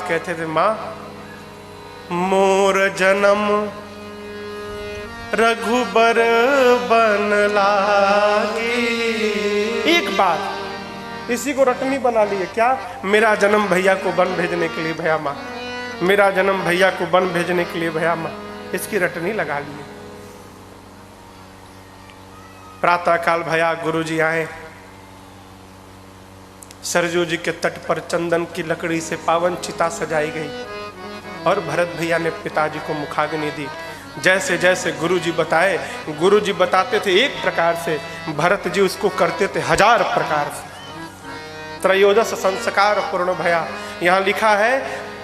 कहते थे, माँ मोर जन्म रघुबर बन लागी। एक बात इसी को रटनी बना लिए, क्या? मेरा जन्म भैया को वन भेजने के लिए भैया माँ, मेरा जन्म भैया को वन भेजने के लिए भैया माँ, इसकी रटनी लगा लिए। प्रातः काल भैया गुरुजी आए, सरजू जी के तट पर चंदन की लकड़ी से पावन चिता सजाई गई और भरत भैया ने पिताजी को मुखाग्नि दी। जैसे जैसे गुरुजी बताए, गुरुजी बताते थे एक प्रकार से, भरत जी उसको करते थे 1000 प्रकार से। त्रयोदश संस्कार पूर्ण भया। यहाँ लिखा है,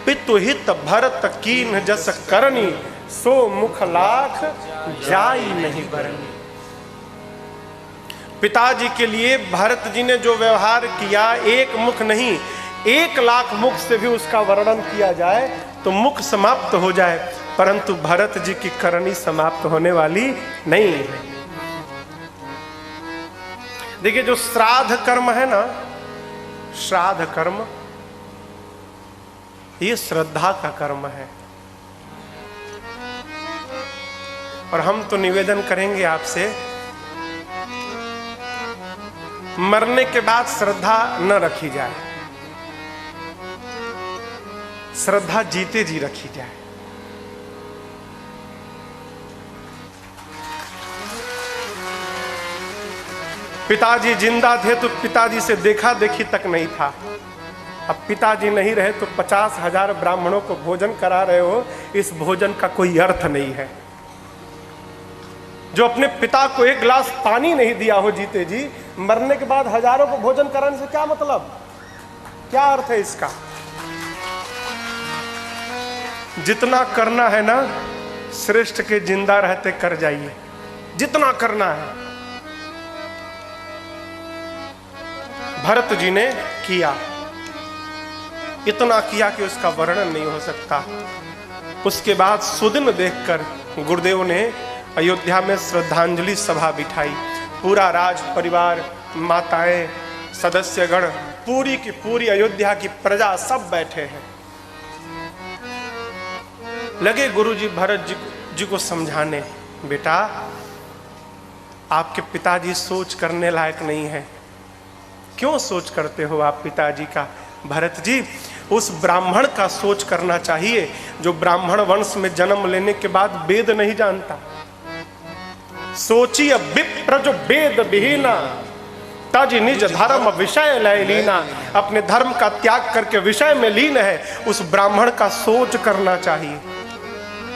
पितुहित भरत कीन जस करनी, सो मुख लाख जाई नहीं बरनी। पिताजी के लिए भरत जी ने जो व्यवहार किया, एक मुख नहीं 1 लाख मुख से भी उसका वर्णन किया जाए तो मुख समाप्त हो जाए, परंतु भरत जी की करनी समाप्त होने वाली नहीं है। देखिए जो श्राद्ध कर्म है ना, श्राद्ध कर्म ये श्रद्धा का कर्म है। और हम तो निवेदन करेंगे आपसे, मरने के बाद श्रद्धा न रखी जाए, श्रद्धा जीते जी रखी जाए। पिताजी जिंदा थे तो पिताजी से देखा देखी तक नहीं था, अब पिताजी नहीं रहे तो 50,000 ब्राह्मणों को भोजन करा रहे हो, इस भोजन का कोई अर्थ नहीं है। जो अपने पिता को 1 गिलास पानी नहीं दिया हो जीते जी, मरने के बाद हजारों को भोजन कराने से क्या मतलब, क्या अर्थ है इसका? जितना करना है ना, श्रेष्ठ के जिंदा रहते कर जाइए, जितना करना है। भरत जी ने किया, इतना किया कि उसका वर्णन नहीं हो सकता। उसके बाद सुदिन देखकर गुरुदेव ने अयोध्या में श्रद्धांजलि सभा बिठाई। पूरा राज परिवार, माताएं, सदस्यगण, पूरी की पूरी अयोध्या की प्रजा सब बैठे हैं। लगे गुरुजी भरत जी को समझाने, बेटा आपके पिताजी सोच करने लायक नहीं है। क्यों सोच करते हो आप पिताजी का? भरत जी, उस ब्राह्मण का सोच करना चाहिए जो ब्राह्मण वंश में जन्म लेने के बाद वेद नहीं जानता। सोचिए विप्र जो वेद विहीना, तज निज धर्म विषय लय लीना। अपने धर्म का त्याग करके विषय में लीन है, उस ब्राह्मण का सोच करना चाहिए।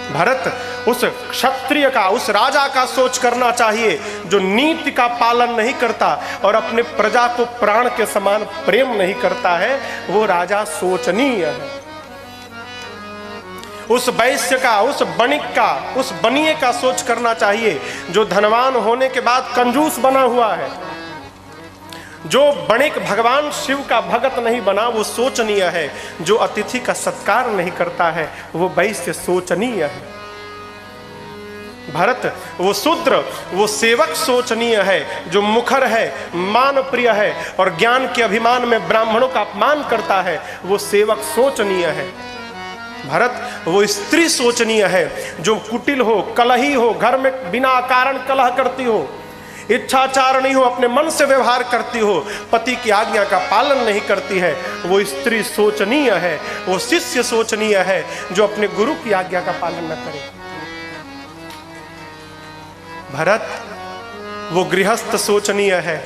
भरत उस क्षत्रिय का, उस राजा का सोच करना चाहिए जो नीति का पालन नहीं करता और अपने प्रजा को प्राण के समान प्रेम नहीं करता है, वो राजा शोचनीय है। उस वैश्य का, उस बणिक का, उस बनिए का सोच करना चाहिए जो धनवान होने के बाद कंजूस बना हुआ है। जो बणिक भगवान शिव का भगत नहीं बना वो शोचनीय है। जो अतिथि का सत्कार नहीं करता है वो वैश्य शोचनीय है। भरत वो शूद्र, वो सेवक शोचनीय है। जो मुखर है, मान प्रिय है और ज्ञान के अभिमान में ब्राह्मणों का अपमान करता है, वो सेवक शोचनीय है। भरत वो स्त्री शोचनीय है जो कुटिल हो, कलही हो, घर में बिना कारण कलह करती हो, इच्छाचार नहीं हो, अपने मन से व्यवहार करती हो, पति की आज्ञा का पालन नहीं करती है, वो स्त्री शोचनीय है। वो शिष्य शोचनीय है जो अपने गुरु की आज्ञा का पालन न करे। भरत वो गृहस्थ शोचनीय है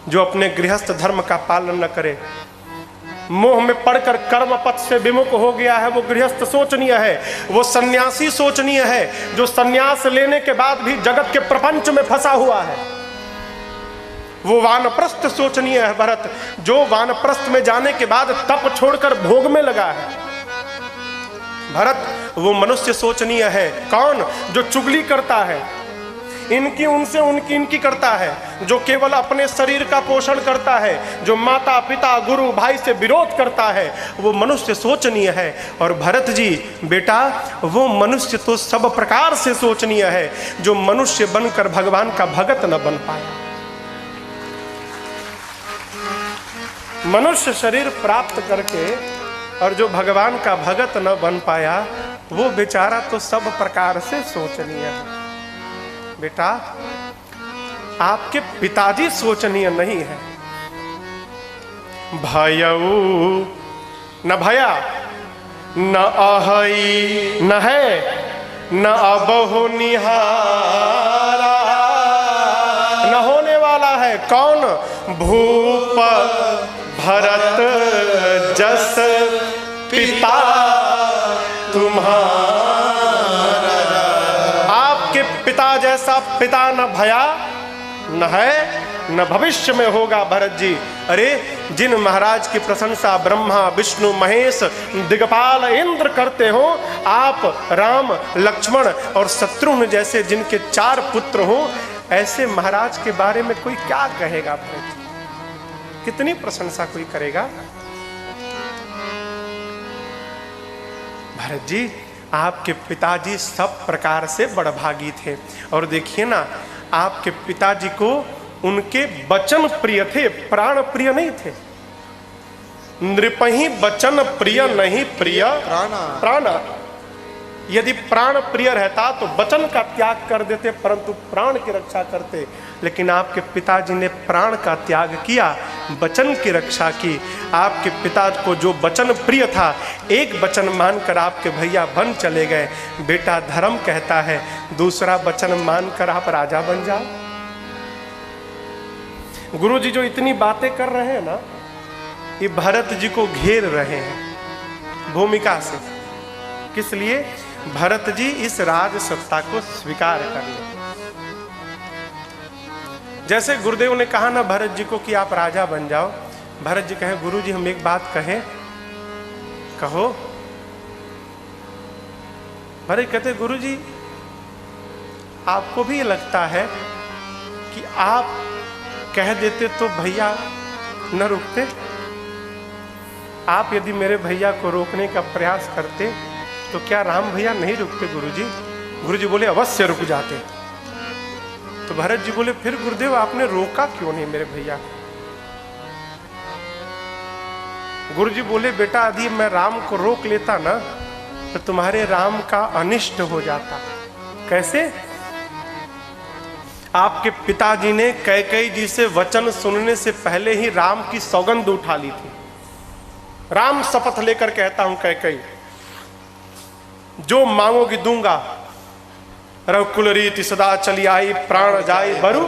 जो अपने गृहस्थ धर्म का पालन न करे। मोह में पड़कर कर्म पथ से विमुख हो गया है, वो गृहस्थ शोचनीय है। वो सन्यासी शोचनीय है जो सन्यास लेने के बाद भी जगत के प्रपंच में फंसा हुआ है। वो वानप्रस्थ शोचनीय है भरत, जो वानप्रस्थ में जाने के बाद तप छोड़कर भोग में लगा है। भरत वो मनुष्य शोचनीय है। कौन? जो चुगली करता है, इनकी उनसे उनकी इनकी करता है, जो केवल अपने शरीर का पोषण करता है, जो माता पिता गुरु भाई से विरोध करता है, वो मनुष्य शोचनीय है। और भरत जी बेटा, वो मनुष्य तो सब प्रकार से शोचनीय है जो मनुष्य बनकर भगवान का भगत न बन पाया। मनुष्य शरीर प्राप्त करके और जो भगवान का भगत न बन पाया वो बेचारा तो सब प्रकार से शोचनीय है। बेटा, आपके पिताजी शोचनीय नहीं है। भयऊ न भया न अहई न है न अबहु निहारा, न होने वाला है कौन भूप भरत जस पिता तुम्हारा। आपके पिता जैसा पिता न भया न है न भविष्य में होगा भरत जी। अरे जिन महाराज की प्रशंसा ब्रह्मा विष्णु महेश दिगपाल इंद्र करते हो, आप राम लक्ष्मण और शत्रुघ्न जैसे जिनके 4 पुत्र हो, ऐसे महाराज के बारे में कोई क्या कहेगा भरत जी? कितनी प्रशंसा कोई करेगा? भरत जी, आपके पिताजी सब प्रकार से बड़भागी थे। और देखिए ना, आपके पिताजी को उनके वचन प्रिय थे, प्राण प्रिय नहीं थे। नृपहि वचन प्रिय नहीं प्रिय प्राण। यदि प्राण प्रिय रहता तो वचन का त्याग कर देते, परंतु प्राण की रक्षा करते। लेकिन आपके पिताजी ने प्राण का त्याग किया, वचन की रक्षा की। आपके पिता को जो वचन प्रिय था, एक वचन मानकर आपके भैया बन चले गए। बेटा, धर्म कहता है दूसरा वचन मानकर आप राजा बन जाओ। गुरु जी जो इतनी बातें कर रहे हैं ना, ये भरत जी को घेर रहे हैं भूमिका से। किस लिए? भरत जी इस राज सत्ता को स्वीकार कर ले। जैसे गुरुदेव ने कहा ना भरत जी को कि आप राजा बन जाओ, भरत जी कहे गुरु जी हम एक बात कहें। कहो। भरत कहते गुरु जी आपको भी ये लगता है कि आप कह देते तो भैया न रुकते? आप यदि मेरे भैया को रोकने का प्रयास करते तो क्या राम भैया नहीं रुकते गुरुजी? गुरुजी बोले अवश्य रुक जाते। तो भरत जी बोले फिर गुरुदेव आपने रोका क्यों नहीं मेरे भैया? गुरुजी बोले बेटा यदि मैं राम को रोक लेता ना तो तुम्हारे राम का अनिष्ट हो जाता। कैसे? आपके पिताजी ने कैकेयी जी से वचन सुनने से पहले ही राम की सौगंध उठा ली थी। राम शपथ लेकर कहता हूं कैकेयी, जो मांगोगी दूंगा। रघुकुल रीति सदा चली आई, प्राण जाए बरु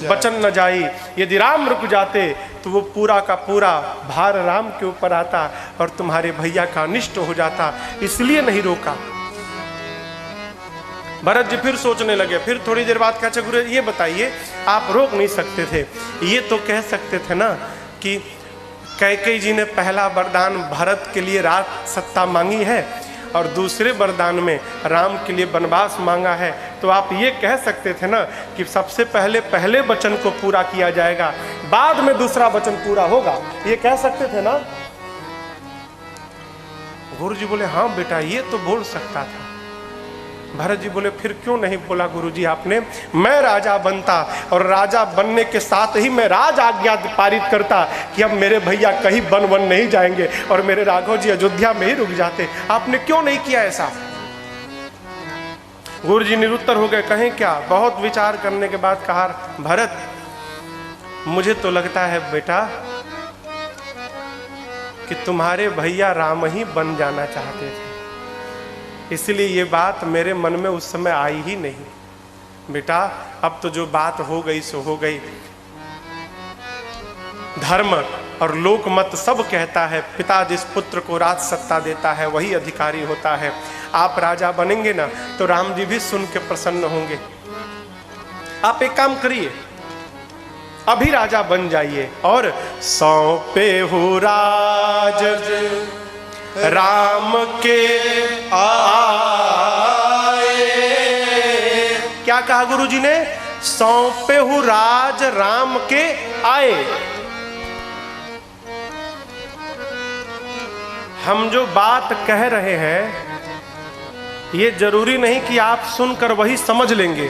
वचन न जाई। यदि राम रुक जाते तो वो पूरा का पूरा भार राम के ऊपर आता और तुम्हारे भैया का अनिष्ट हो जाता, इसलिए नहीं रोका। भरत जी फिर सोचने लगे। फिर थोड़ी देर बाद कहा गुरु ये बताइए आप रोक नहीं सकते थे, ये तो कह सकते थे ना कि कैकेयी जी ने पहला वरदान भरत के लिए राज सत्ता मांगी है और दूसरे वरदान में राम के लिए वनवास मांगा है। तो आप ये कह सकते थे ना कि सबसे पहले वचन को पूरा किया जाएगा, बाद में दूसरा वचन पूरा होगा, ये कह सकते थे ना। गुरु जी बोले हाँ बेटा ये तो बोल सकता था। भरत जी बोले फिर क्यों नहीं बोला गुरुजी आपने? मैं राजा बनता और राजा बनने के साथ ही मैं राज आज्ञा पारित करता कि अब मेरे भैया कहीं वन नहीं जाएंगे और मेरे राघव जी अयोध्या में ही रुक जाते। आपने क्यों नहीं किया ऐसा? गुरुजी निरुत्तर हो गए। कहें क्या? बहुत विचार करने के बाद कहा भरत मुझे तो लगता है बेटा कि तुम्हारे भैया राम ही बन जाना चाहते थे, इसलिए ये बात मेरे मन में उस समय आई ही नहीं। बेटा अब तो जो बात हो गई सो हो गई। धर्म और लोकमत सब कहता है पिता जिस पुत्र को राज सत्ता देता है वही अधिकारी होता है। आप राजा बनेंगे ना तो राम जी भी सुन के प्रसन्न होंगे। आप एक काम करिए, अभी राजा बन जाइए और सौंपे हो राज राम के आए। क्या कहा गुरुजी ने? सौंपे हूं राज राम के आए। हम जो बात कह रहे हैं ये जरूरी नहीं कि आप सुनकर वही समझ लेंगे।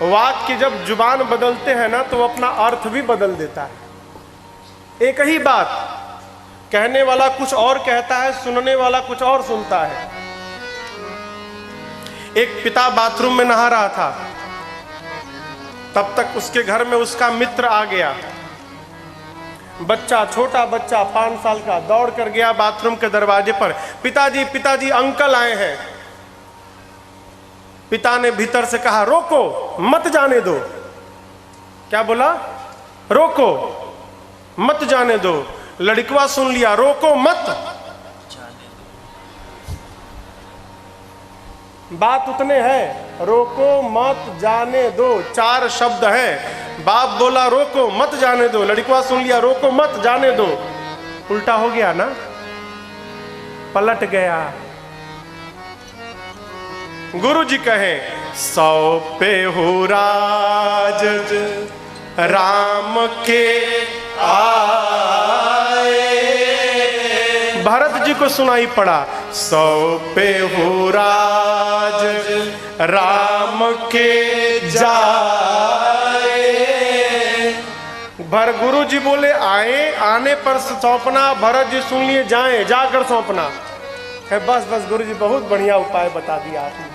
वाक्य जब जुबान बदलते हैं ना तो अपना अर्थ भी बदल देता है। एक ही बात कहने वाला कुछ और कहता है, सुनने वाला कुछ और सुनता है। एक पिता बाथरूम में नहा रहा था, तब तक उसके घर में उसका मित्र आ गया। बच्चा, छोटा बच्चा 5 साल का, दौड़ कर गया बाथरूम के दरवाजे पर, पिताजी पिताजी अंकल आए हैं। पिता ने भीतर से कहा, रोको, मत जाने दो। क्या बोला? रोको, मत जाने दो। लड़कवा सुन लिया, रोको मत। बात उतने है, रोको मत जाने दो, 4 शब्द हैं। बाप बोला रोको मत जाने दो, लड़कवा सुन लिया, रोको मत जाने दो। उल्टा हो गया ना, पलट गया। गुरु जी कहे, सौंपे हो राज राम के आए। भरत जी को सुनाई पड़ा, सौंपे हो राज राम के जाए। भर गुरु जी बोले आए, आने पर सौंपना। भरत जी सुन लिए, जाएं, जाकर सौंपना है। बस बस गुरु जी, बहुत बढ़िया उपाय बता दिया आपने।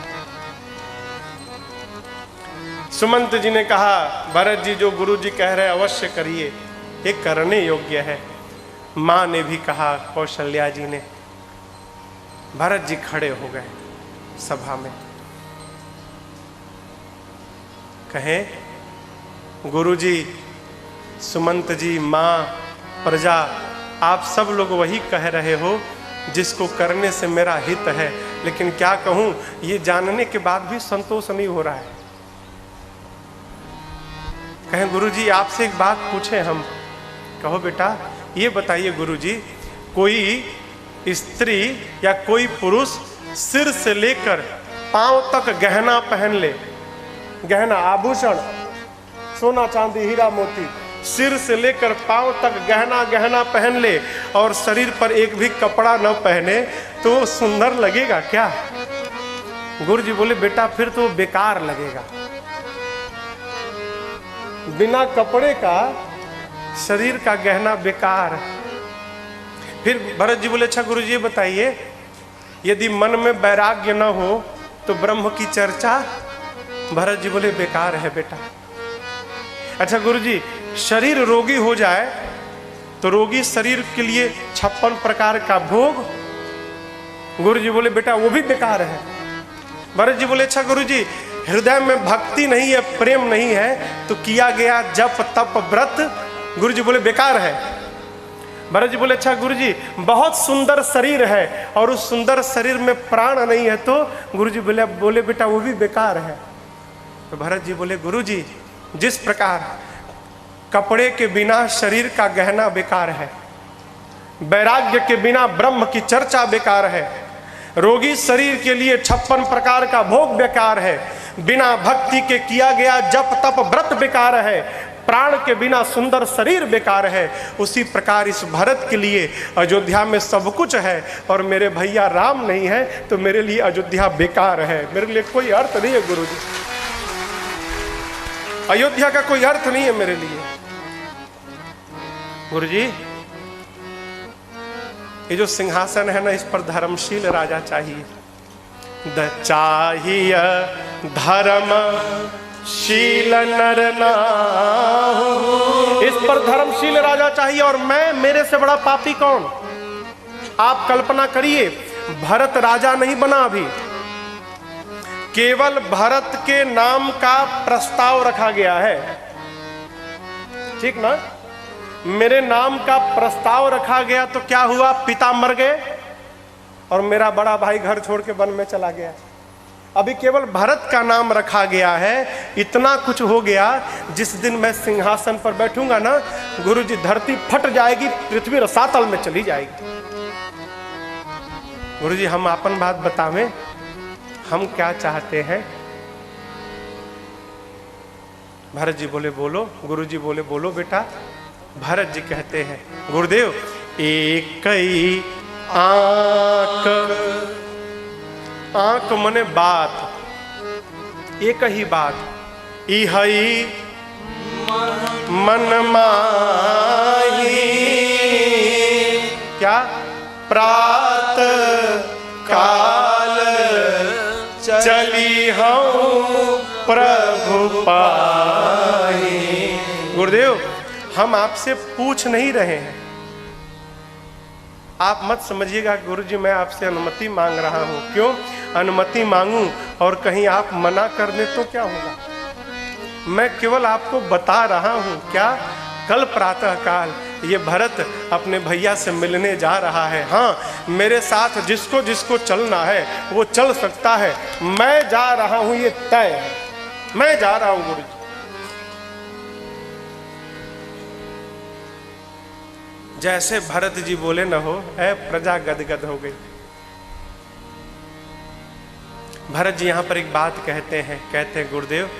सुमंत जी ने कहा, भरत जी जो गुरु जी कह रहे अवश्य करिए, ये करने योग्य है। माँ ने भी कहा, कौशल्या जी ने। भरत जी खड़े हो गए सभा में, कहे, गुरु जी, सुमंत जी, माँ, प्रजा, आप सब लोग वही कह रहे हो जिसको करने से मेरा हित है, लेकिन क्या कहूँ, ये जानने के बाद भी संतोष नहीं हो रहा है। कहें, गुरु जी आपसे एक बात पूछें हम। कहो बेटा, ये बताइए गुरु जी, कोई स्त्री या कोई पुरुष सिर से लेकर पांव तक गहना पहन ले, गहना, आभूषण, सोना चांदी हीरा मोती, सिर से लेकर पांव तक गहना गहना पहन ले और शरीर पर एक भी कपड़ा न पहने, तो सुंदर लगेगा क्या? गुरु जी बोले, बेटा फिर तो बेकार लगेगा। बिना कपड़े का शरीर का गहना बेकार। फिर भरत जी बोले, अच्छा गुरु जी बताइए, यदि मन में वैराग्य न हो तो ब्रह्म की चर्चा? भरत जी बोले, बेकार है बेटा। अच्छा गुरु जी, शरीर रोगी हो जाए तो रोगी शरीर के लिए 56 प्रकार का भोग? गुरु जी बोले, बेटा वो भी बेकार है। भरत जी बोले, अच्छा गुरु जी, हृदय में भक्ति नहीं है, प्रेम नहीं है, तो किया गया जप तप व्रत? गुरु जी बोले, बेकार है। भरत जी बोले, अच्छा गुरु जी, बहुत सुंदर शरीर है और उस सुंदर शरीर में प्राण नहीं है, तो? गुरु जी बोले बेटा वो भी बेकार है। तो भरत जी बोले, गुरु जी, जिस प्रकार कपड़े के बिना शरीर का गहना बेकार है, वैराग्य के बिना ब्रह्म की चर्चा बेकार है, रोगी शरीर के लिए 56 प्रकार का भोग बेकार है, बिना भक्ति के किया गया जप तप व्रत बेकार है, प्राण के बिना सुंदर शरीर बेकार है, उसी प्रकार इस भरत के लिए अयोध्या में सब कुछ है और मेरे भैया राम नहीं है, तो मेरे लिए अयोध्या बेकार है। मेरे लिए कोई अर्थ नहीं है गुरु जी, अयोध्या का कोई अर्थ नहीं है मेरे लिए। गुरु जी, ये जो सिंहासन है ना, इस पर धर्मशील राजा चाहिए। चाहिए धर्मशील नर नाहु, इस पर धर्मशील राजा चाहिए। और मैं, मेरे से बड़ा पापी कौन? आप कल्पना करिए, भरत राजा नहीं बना अभी, केवल भरत के नाम का प्रस्ताव रखा गया है, ठीक ना? मेरे नाम का प्रस्ताव रखा गया तो क्या हुआ? पिता मर गए और मेरा बड़ा भाई घर छोड़ के वन में चला गया। अभी केवल भरत का नाम रखा गया है, इतना कुछ हो गया। जिस दिन मैं सिंहासन पर बैठूंगा ना गुरु जी, धरती फट जाएगी, पृथ्वी रसातल में चली जाएगी। गुरु जी, हम अपन बात बतावें, हम क्या चाहते हैं? भरत जी बोले बोलो। गुरु जी बोले बोलो बेटा। भरत जी कहते हैं, गुरुदेव, एक ही आंख, आंख मने बात, एक ही बात, इहई मन माही। क्या? प्रात काल चली हूँ प्रभु पाही। गुरुदेव, हम आपसे पूछ नहीं रहे हैं, आप मत समझिएगा गुरुजी मैं आपसे अनुमति मांग रहा हूं। क्यों अनुमति मांगूं और कहीं आप मना कर दें तो क्या होगा? मैं केवल आपको बता रहा हूं। क्या? कल प्रातः काल ये भरत अपने भैया से मिलने जा रहा है। हाँ, मेरे साथ जिसको जिसको चलना है वो चल सकता है। मैं जा रहा हूं, ये तय है, मैं जा रहा हूं गुरुजी। जैसे भरत जी बोले न हो, ऐ प्रजा गदगद हो गई। भरत जी यहां पर एक बात कहते हैं, कहते हैं गुरुदेव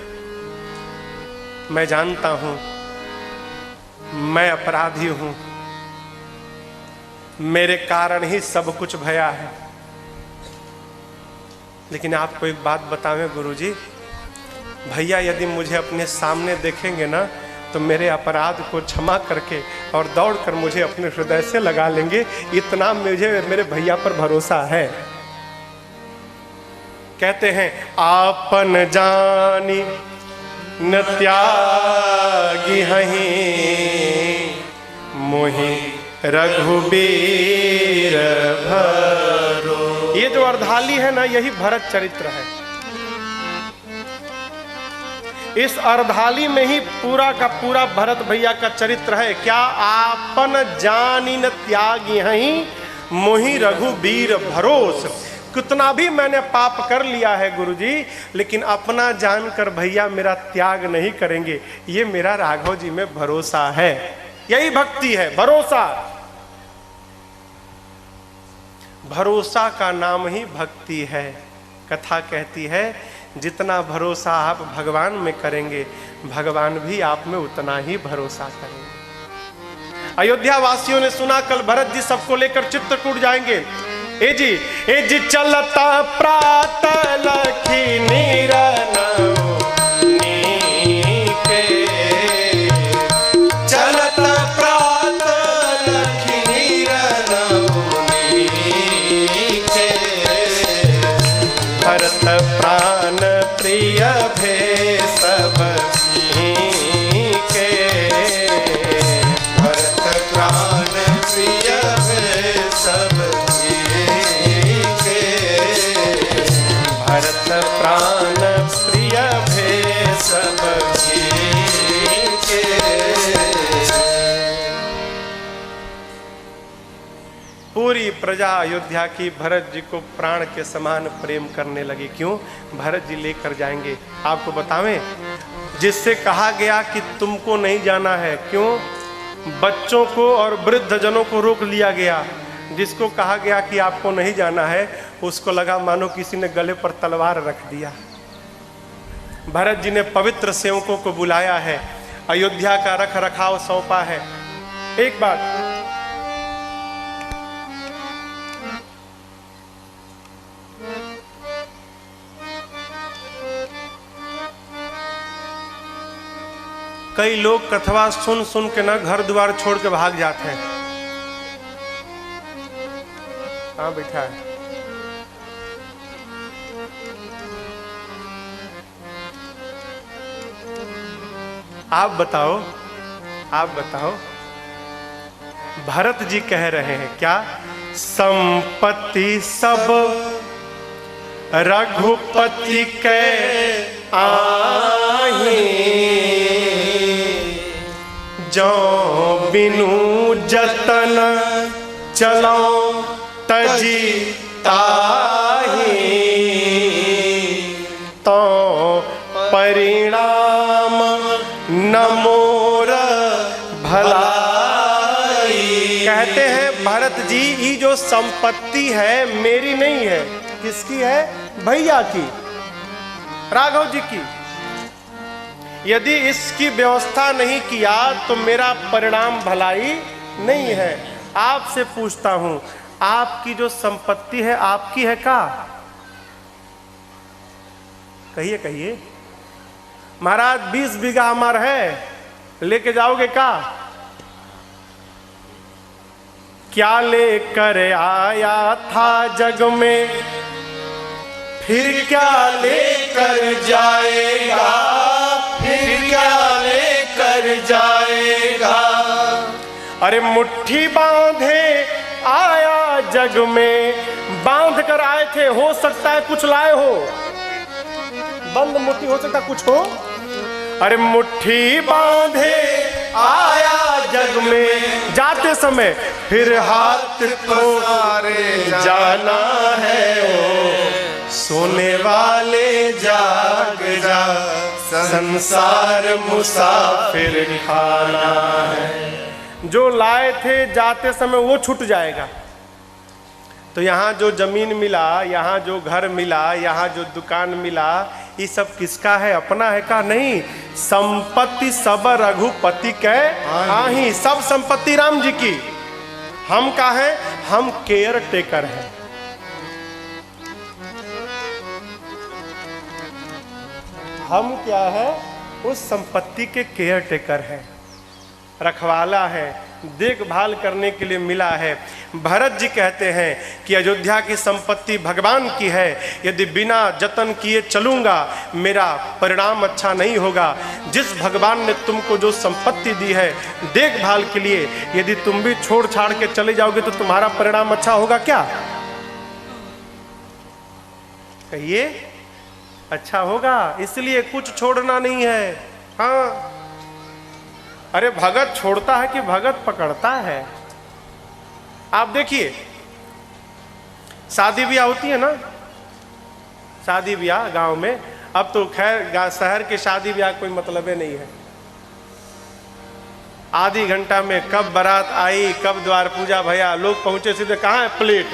मैं जानता हूं मैं अपराधी हूं, मेरे कारण ही सब कुछ भया है, लेकिन आपको एक बात बतावें गुरुजी, भैया यदि मुझे अपने सामने देखेंगे ना तो मेरे अपराध को क्षमा करके और दौड़कर मुझे अपने हृदय से लगा लेंगे। इतना मुझे मेरे भैया पर भरोसा है। कहते हैं आपन जानी न त्यागी हहीं, मोहि रघुबीर भरो। ये जो अर्धाली है ना, यही भरत चरित्र है। इस अर्धाली में ही पूरा का पूरा भरत भैया का चरित्र है। क्या? आपन जानी न त्यागी हहीं, मोहि रघुबीर भरोस। कितना भी मैंने पाप कर लिया है गुरुजी, लेकिन अपना जानकर भैया मेरा त्याग नहीं करेंगे, ये मेरा राघव जी में भरोसा है। यही भक्ति है, भरोसा। भरोसा का नाम ही भक्ति है। कथा कहती है जितना भरोसा आप भगवान में करेंगे, भगवान भी आप में उतना ही भरोसा करेंगे। अयोध्या वासियों ने सुना कल भरत जी सबको लेकर चित्रकूट जाएंगे। ए जी चलता प्रात लखी नीरन नीके, चलता प्रात लखी नीरन नीके, भरत प्राण प्रिय भे सब के, भरत प्राण प्रिय भे सब के, भरत प्राण प्रिय भे सब के। पूरी प्रजा अयोध्या की भरत जी को प्राण के समान प्रेम करने लगी। क्यों? भरत जी लेकर जाएंगे। आपको बतावें, जिससे कहा गया कि तुमको नहीं जाना है, क्यों? बच्चों को और वृद्ध जनों को रोक लिया गया। जिसको कहा गया कि आपको नहीं जाना है, उसको लगा मानो किसी ने गले पर तलवार रख दिया। भरत जी ने पवित्र सेवकों को बुलाया है, अयोध्या का रख रखाव सौंपा है। एक बात, कई लोग कथवा सुन सुन के ना घर द्वार छोड़ के भाग जाते हैं। हाँ बैठा है। आप बताओ, आप बताओ, भरत जी कह रहे हैं क्या? संपत्ति सब रघुपति के आही, जो बिनु जतन चलो तजी ताही, तो परिणाम न मोर भलाई। कहते हैं भरत जी, ये जो संपत्ति है मेरी नहीं है, किसकी है? भैया की, राघव जी की। यदि इसकी व्यवस्था नहीं किया तो मेरा परिणाम भलाई नहीं है। आपसे पूछता हूं, आपकी जो संपत्ति है आपकी है का? कहिए कहिए। महाराज 20 बीघा हमारा है, लेके जाओगे का? क्या लेकर आया था जग में, फिर क्या लेकर जाएगा, फिर क्या लेकर जाएगा। अरे मुट्ठी बांधे आया जग में, बांध कर आए थे, हो सकता है कुछ लाए हो, बंद मुट्ठी हो सकता कुछ हो। अरे मुट्ठी बांधे आया जग में, जाते समय फिर हाथ को जाना है, ओ सोने वाले जाग जा, संसार मुसाफिर खाना है। जो लाए थे जाते समय वो छूट जाएगा। तो यहाँ जो जमीन मिला, यहाँ जो घर मिला, यहाँ जो दुकान मिला, ये सब किसका है? अपना है का? नहीं। संपत्ति सब रघुपति के आही, सब संपत्ति राम जी की। हम का है? हम केयर टेकर हैं। हम क्या है? उस संपत्ति के केयर टेकर हैं, रखवाला है, देखभाल करने के लिए मिला है। भरत जी कहते हैं कि अयोध्या की संपत्ति भगवान की है, यदि बिना जतन किए चलूंगा मेरा परिणाम अच्छा नहीं होगा। जिस भगवान ने तुमको जो संपत्ति दी है देखभाल के लिए, यदि तुम भी छोड़ छाड़ के चले जाओगे तो तुम्हारा परिणाम अच्छा होगा क्या? कहिए, अच्छा होगा। इसलिए कुछ छोड़ना नहीं है। हाँ, अरे भगत छोड़ता है कि भगत पकड़ता है? आप देखिए, शादी ब्याह होती है ना, शादी ब्याह गांव में। अब तो खैर शहर के शादी ब्याह कोई मतलब ही नहीं है। आधी घंटा में कब बारात आई, कब द्वार पूजा भैया, लोग पहुंचे सीधे कहाँ है प्लेट।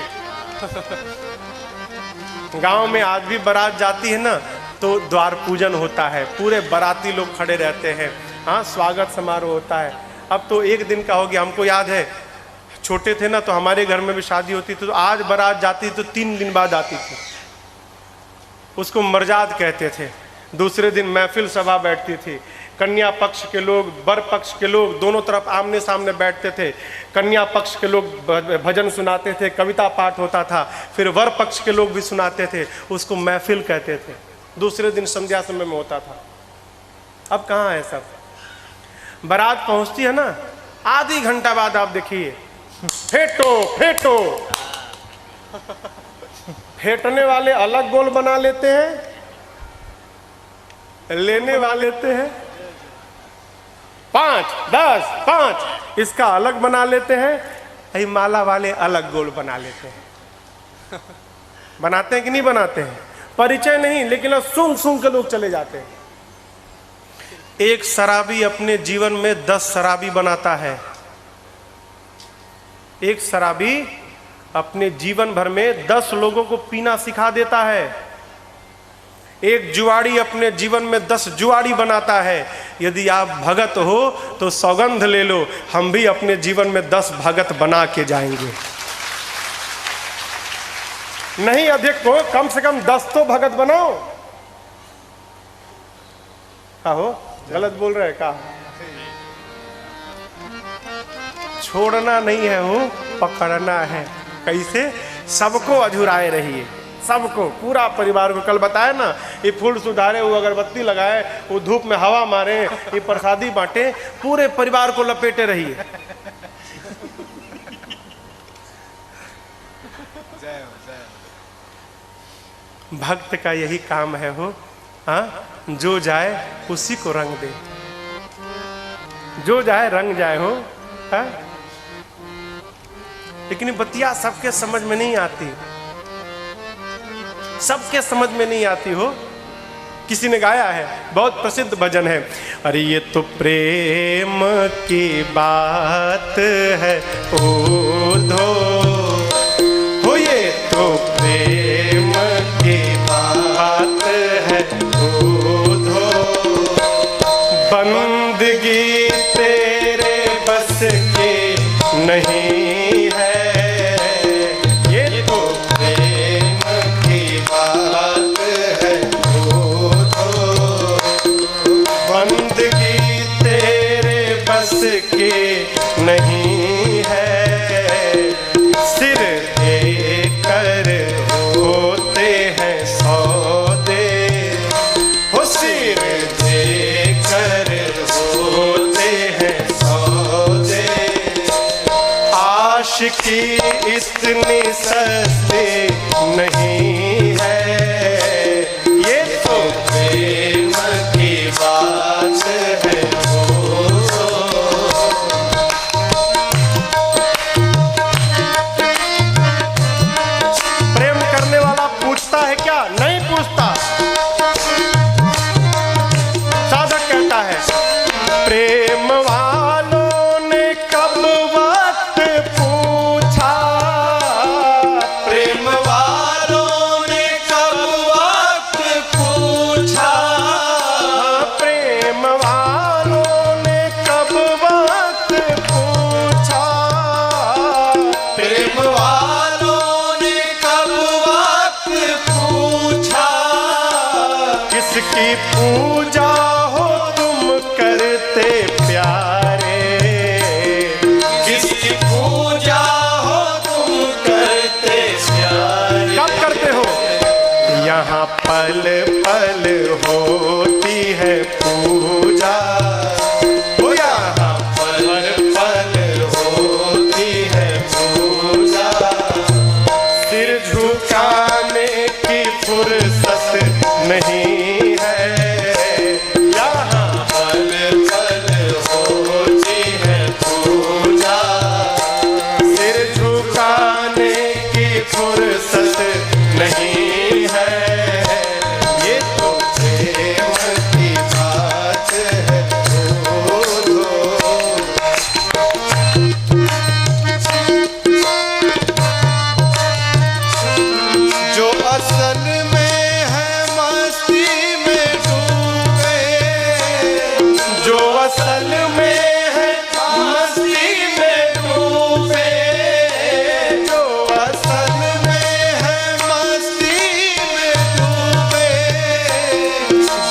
गांव में आज भी बारात जाती है ना तो द्वार पूजन होता है, पूरे बाराती लोग खड़े रहते हैं, हाँ, स्वागत समारोह होता है। अब तो एक दिन का हो गया। हमको याद है छोटे थे ना तो हमारे घर में भी शादी होती थी, तो आज बारात जाती तो 3 दिन बाद आती थी। उसको मरजाद कहते थे। दूसरे दिन महफिल सभा बैठती थी, कन्या पक्ष के लोग, वर पक्ष के लोग दोनों तरफ आमने सामने बैठते थे। कन्या पक्ष के लोग भजन सुनाते थे, कविता पाठ होता था, फिर वर पक्ष के लोग भी सुनाते थे, उसको महफिल कहते थे। दूसरे दिन संध्या समय में होता था। अब कहाँ है सब? बारात पहुंचती है ना, आधी घंटा बाद आप देखिए, फेंटो फेंटो। फेंटने वाले अलग गोल बना लेते हैं, लेने वाले लेते हैं 5, 10, 5, इसका अलग बना लेते हैं। अरे माला वाले अलग गोल बना लेते हैं। बनाते हैं कि नहीं बनाते हैं? परिचय नहीं, लेकिन अब सूंघ सूंघ के लोग चले जाते हैं। एक शराबी अपने जीवन में 10 शराबी बनाता है। एक शराबी अपने जीवन भर में 10 लोगों को पीना सिखा देता है। एक जुआड़ी अपने जीवन में 10 जुआड़ी बनाता है। यदि आप भगत हो तो सौगंध ले लो, हम भी अपने जीवन में 10 भगत बना के जाएंगे। नहीं अधिक हो, कम से कम 10 तो भगत बनाओ। हो गलत बोल रहे का? छोड़ना नहीं है, वो पकड़ना है। कैसे? सबको अझुराए रहिए, सबको, पूरा परिवार को। कल बताया ना, ये फूल सुधारे, वो अगरबत्ती लगाए, वो धूप में हवा मारे, ये प्रसादी बांटे, पूरे परिवार को लपेटे रहिए। भक्त का यही काम है हो, हाँ, जो जाए उसी को रंग दे, जो जाए रंग जाए हो, हाँ? लेकिन बतिया सबके समझ में नहीं आती, सबके समझ में नहीं आती हो। किसी ने गाया है, बहुत प्रसिद्ध भजन है, अरे ये तो प्रेम की बात है ओ धो, हो ये तो प्रेम की बात है ओ धो, बंदगी तेरे बस की नहीं है, ये तो प्रेम की बात है ओ धो, बंदगी तेरे बस की नहीं है। इतनी सस्ती नहीं है। ये तो प्रेम की बात है। प्रेम करने वाला पूछता है क्या? नहीं पूछता। साधक कहता है प्रेम वालों ने कब वक्त पूछा, प्रेम वालों ने कब वक्त पूछा, प्रेम वालों ने कब वक्त पूछा, प्रेम वालों ने कब वक्त पूछा। किसकी पूजा हो तुम करते प्यारे, किसकी पूजा हो तुम करते प्यारे। कब करते हो? यहाँ पल पल होती है पूजा, ओ यहाँ पल पल होती है पूजा। सिर झुकाने की फुर्सत नहीं है, यहाँ पल पल होती है पूजा। सिर झुकाने की फुर्सत नहीं है। ये तो प्रेम की बात है। जो असल में है मस्ती में डूबे, जो असल में है मस्ती में डूबे, जो असल में है मस्ती में डूबे,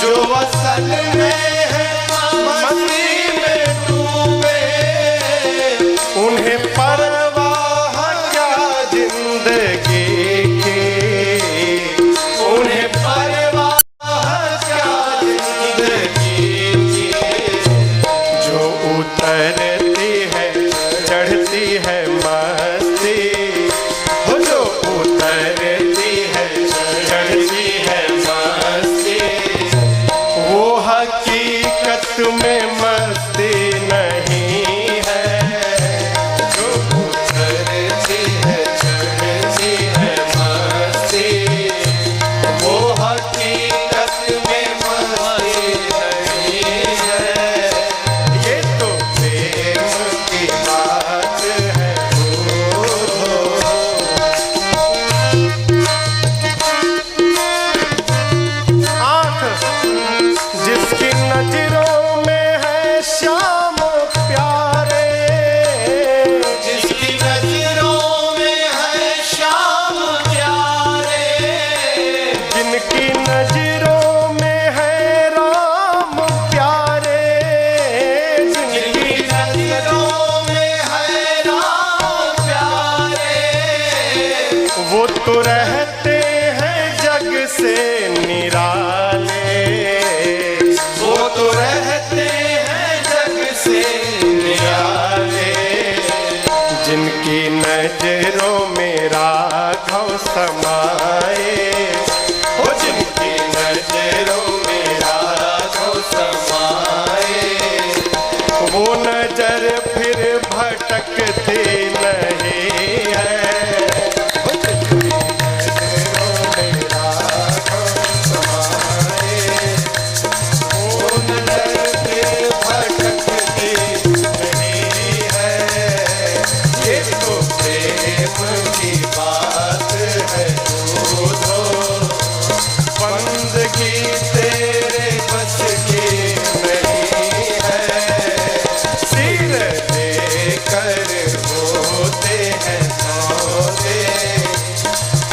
जो असल में है मस्ती में डूबे, उन्हें परवाह क्या जिंदगी की, उन्हें परवाह क्या जिंदगी की। जो उतरती है चढ़ती है मस्ती, वो जो उतरती है चढ़ती है मस्ती, वो हकीकत में मस्ती नहीं है। जो उतरती है चढ़ती है मस्ती, वो हकीकत में मस्ती नहीं है। ये तो प्रेम की बात है। आँख जिसकी नजरों में है श्याम प्यारे, जिसकी नजरों में है श्याम प्यारे, जिनकी नजरों में है राम प्यारे, जिनकी नजरों में है राम प्यारे, वो तो रहते हैं जग से निराले, वो तो रहते हैं जग से निराले। जिनकी नजरों में राघव समाए, वो जिनकी नजरों में राघव समाए, वो नजर फिर भटकती नहीं है। वो जिनकी नजरों में राघव समाए, वो नजर फिर भटकती नहीं है। ये तो प्रेम की बात है। बंदगी तेरे बस की नहीं है। सिर देकर होते हैं सौदे,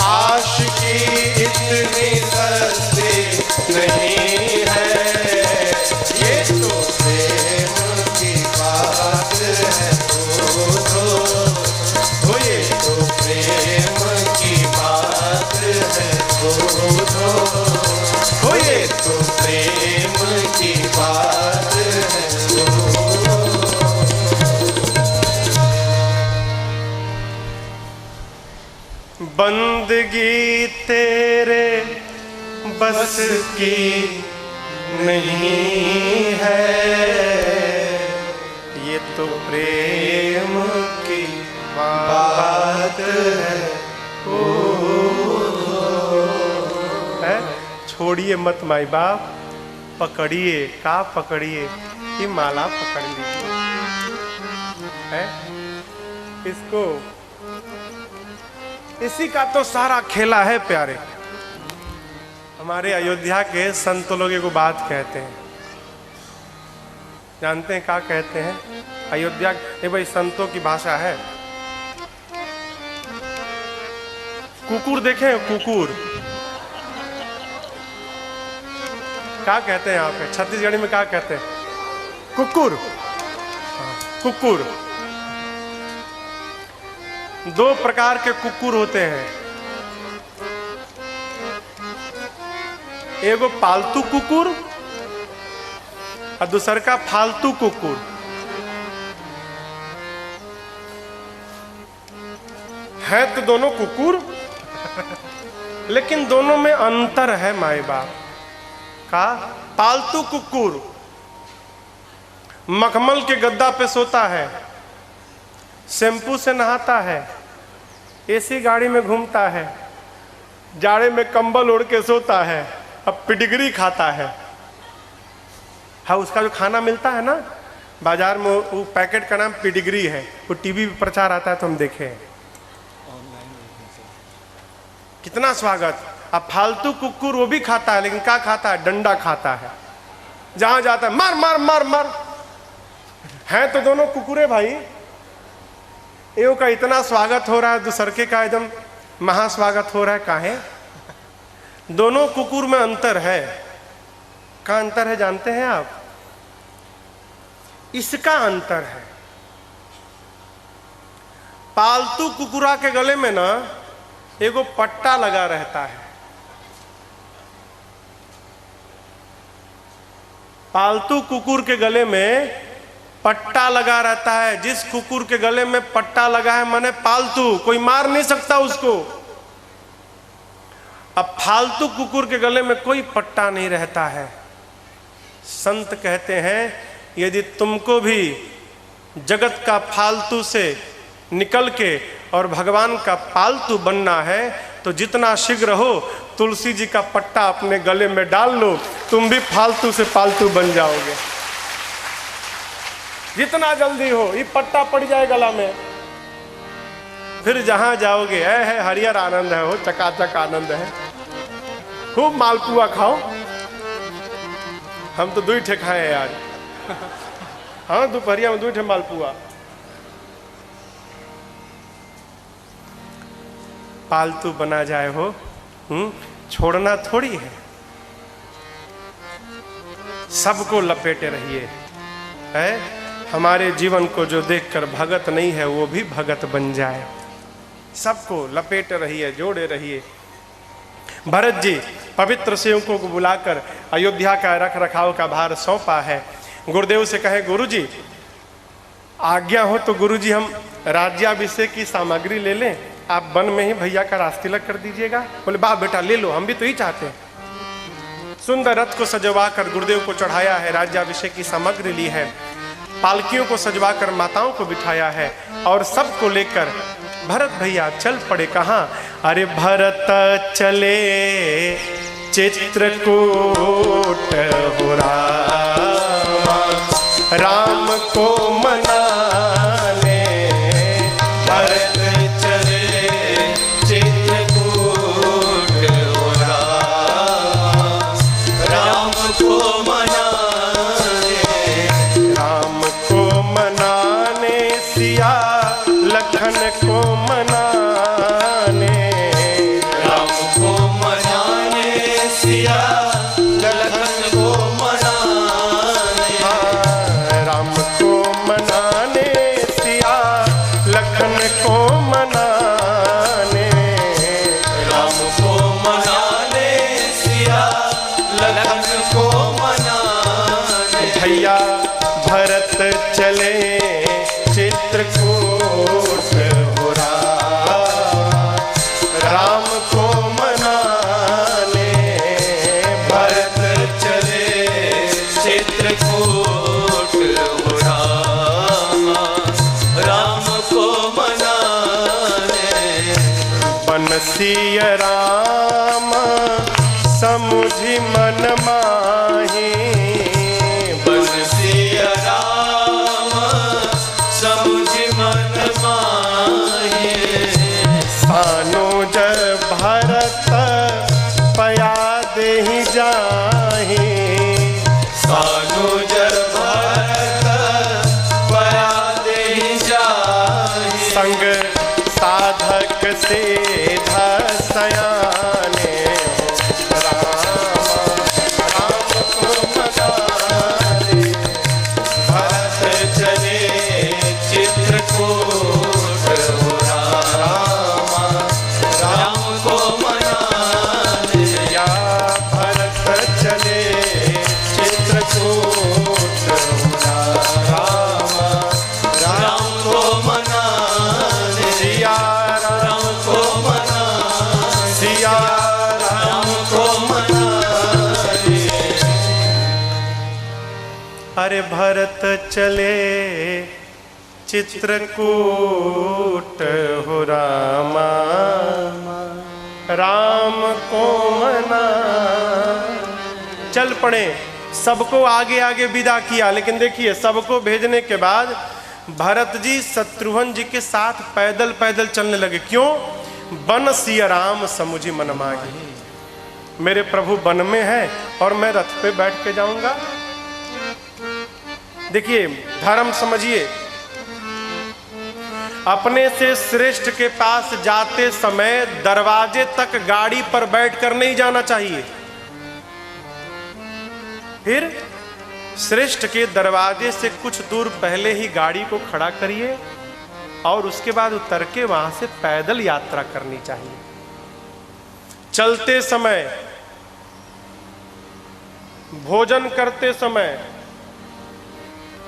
आशिकी इतनी सस्ती नहीं है। ये तो प्रेम की बात है। ये तो प्रेम की बात है। ये तो बंदगी तेरे बस की नहीं है, ये तो प्रेम की बात है। छोड़िए मत माई बाप, पकड़िए का पकड़िए, ये माला पकड़ लीजिए है इसको। इसी का तो सारा खेला है प्यारे। हमारे अयोध्या के संत लोग एगो बात कहते हैं, जानते हैं क्या कहते हैं? अयोध्या ये भाई संतों की भाषा है। कुकुर देखे? कुकुर क्या कहते हैं यहाँ पे? छत्तीसगढ़ी में क्या कहते हैं? कुकुर। कुकुर दो प्रकार के कुकुर होते हैं, एगो पालतू कुकुर और दूसर का फालतू कुकुर। है तो दोनों कुकुर, लेकिन दोनों में अंतर है माई बाप का। पालतू कुकुर मखमल के गद्दा पे सोता है, शैम्पू से नहाता है, एसी गाड़ी में घूमता है, जाड़े में कंबल ओढ़ के सोता है, अब पिडिग्री खाता है। हाँ, उसका जो खाना मिलता है ना बाजार में, वो पैकेट का नाम पिडिग्री है। वो टीवी पे प्रचार आता है तो हम देखे कितना स्वागत। अब फालतू कुकुर वो भी खाता है, लेकिन क्या खाता है? डंडा खाता है, जहां जाता है मार मार मार मार। है तो दोनों कुकुरे भाई, एवं का इतना स्वागत हो रहा है, दूसरके का एकदम महास्वागत हो रहा है। काहे? दोनों कुकुर में अंतर है। का अंतर है जानते हैं आप? इसका अंतर है, पालतू कुकुरा के गले में ना एगो पट्टा लगा रहता है। पालतू कुकुर के गले में पट्टा लगा रहता है। जिस कुकुर के गले में पट्टा लगा है माने पालतू, कोई मार नहीं सकता उसको। अब फालतू कुकुर के गले में कोई पट्टा नहीं रहता है। संत कहते हैं यदि तुमको भी जगत का फालतू से निकल के और भगवान का पालतू बनना है तो जितना शीघ्र हो तुलसी जी का पट्टा अपने गले में डाल लो, तुम भी फालतू से पालतू बन जाओगे। जितना जल्दी हो ये पट्टा पड़ जाए गला में, फिर जहां जाओगे है हरियर आनंद है, हो चकाचक आनंद है। खूब मालपुआ खाओ, हम तो 2 ठे खाए यार। हाँ, दोपहरिया में 2 ठे मालपुआ। पालतू बना जाए हो, छोड़ना थोड़ी है। सबको लपेटे रहिए है। हमारे जीवन को जो देखकर भगत नहीं है वो भी भगत बन जाए। सबको लपेटे रहिए, जोड़े रहिए। भरत जी पवित्र सेवकों को बुलाकर अयोध्या का रख रखाव का भार सौंपा है। गुरुदेव से कहे गुरुजी आज्ञा हो तो गुरुजी हम राज्याभिषेक की सामग्री ले लें, आप वन में ही भैया का राजतिलक कर दीजिएगा। बोले वाह बेटा ले लो, हम भी तो ही चाहते हैं। सुंदर रथ को सजवा कर गुरुदेव को चढ़ाया है, राज्याभिषेक की सामग्री ली है, पालकियों को सजवा कर माताओं को बिठाया है और सबको लेकर भरत भैया चल पड़े। कहाँ? अरे भरत चले चित्रकूट हो राम को मनाने। भरत चले चित्रकूट हो राम को मनाने। राम को मनाने, सिया लखन को मनाने। राम को मनाने, सिया लखन को मनाने। राम को मनाने, सिया लखन को मनाने। राम को मनाने, सिया लखन को मनाने। भैया भरत चले चित्रकूट हो बनसिय राम समुझि मन माही, बनसिय राम समुझि मन माही। सानुज भरत पया देहि जाहि, सानुज भरत पया देहि जाहि। संग साधक से सयाने राम राम को मनाने। भरत चले चित्रकूट हो राम राम को मनाने। या भरत चले चित्रकूट राम राम को मनाने। सिया राम को मनाने। सिया राम को मनाने। अरे भरत चले चित्रकूट हो रामा राम को मना। चल पड़े, सबको आगे आगे विदा किया। लेकिन देखिए, सबको भेजने के बाद भरत जी शत्रुघ्न जी के साथ पैदल पैदल चलने लगे। क्यों? बन सिय राम समुझि मन माही, मेरे प्रभु वन में है और मैं रथ पे बैठ के जाऊंगा। देखिए, धर्म समझिए, अपने से श्रेष्ठ के पास जाते समय दरवाजे तक गाड़ी पर बैठकर नहीं जाना चाहिए। फिर श्रेष्ठ के दरवाजे से कुछ दूर पहले ही गाड़ी को खड़ा करिए और उसके बाद उतर के वहां से पैदल यात्रा करनी चाहिए। चलते समय, भोजन करते समय,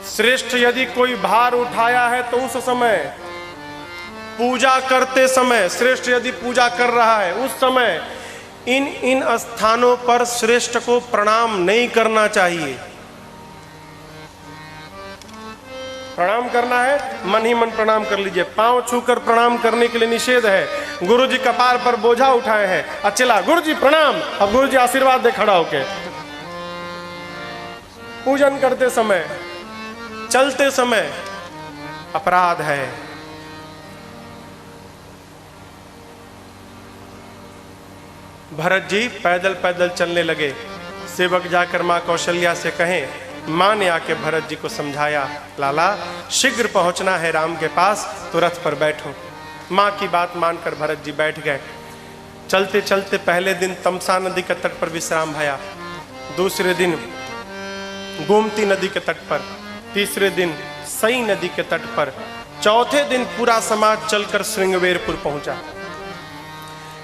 श्रेष्ठ यदि कोई भार उठाया है तो उस समय, पूजा करते समय, श्रेष्ठ यदि पूजा कर रहा है उस समय इन स्थानों पर श्रेष्ठ को प्रणाम नहीं करना चाहिए। प्रणाम करना है, मन ही मन प्रणाम कर लीजिए। पांव छूकर प्रणाम करने के लिए निषेध है। गुरु जी कपार पर बोझा उठाए हैं, अचला गुरु जी प्रणाम, अब गुरु जी आशीर्वाद दे खड़ा होके। पूजन करते समय, चलते समय अपराध है। भरत जी पैदल पैदल चलने लगे। सेवक जाकर मां कौशल्या से कहें। मां ने आके भरत जी को समझाया, लाला शीघ्र पहुंचना है राम के पास, तो रथ पर बैठो। मां की बात मानकर भरत जी बैठ गए। चलते चलते पहले दिन तमसा नदी के तट पर विश्राम भया, दूसरे दिन गोमती नदी के तट पर, तीसरे दिन सई नदी के तट पर, चौथे दिन पूरा समाज चलकर श्रृंगवेरपुर पहुंचा।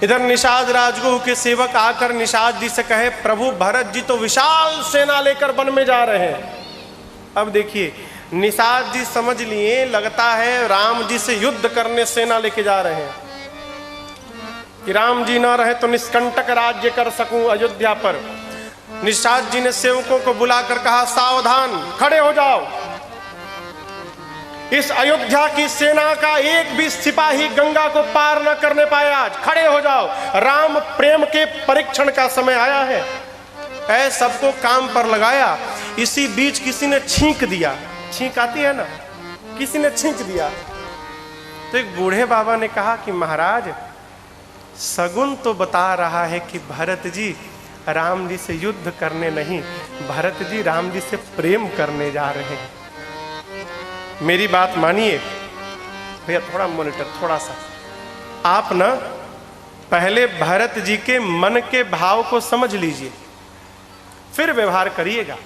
इधर निषाद राजगुह के सेवक आकर निषाद जी से कहे, प्रभु भरत जी तो विशाल सेना लेकर वन में जा रहे हैं। अब देखिए, निषाद जी समझ लिए लगता है राम जी से युद्ध करने सेना लेके जा रहे हैं कि राम जी ना रहे तो निष्कंटक राज्य कर सकूं अयोध्या पर। निषाद जी ने सेवकों को बुलाकर कहा, सावधान, खड़े हो जाओ। इस अयोध्या की सेना का एक भी सिपाही गंगा को पार न करने पाए। आज खड़े हो जाओ, राम प्रेम के परीक्षण का समय आया है। ऐ सबको काम पर लगाया। इसी बीच किसी ने छींक दिया, छींक आती है ना, किसी ने छींक दिया। तो एक बूढ़े बाबा ने कहा कि महाराज, सगुन तो बता रहा है कि भरत जी राम जी से युद्ध करने नहीं, भरत जी राम जी से प्रेम करने जा रहे हैं। मेरी बात मानिए भैया, थोड़ा मॉनिटर, थोड़ा सा आप ना पहले भरत जी के मन के भाव को समझ लीजिए, फिर व्यवहार करिएगा।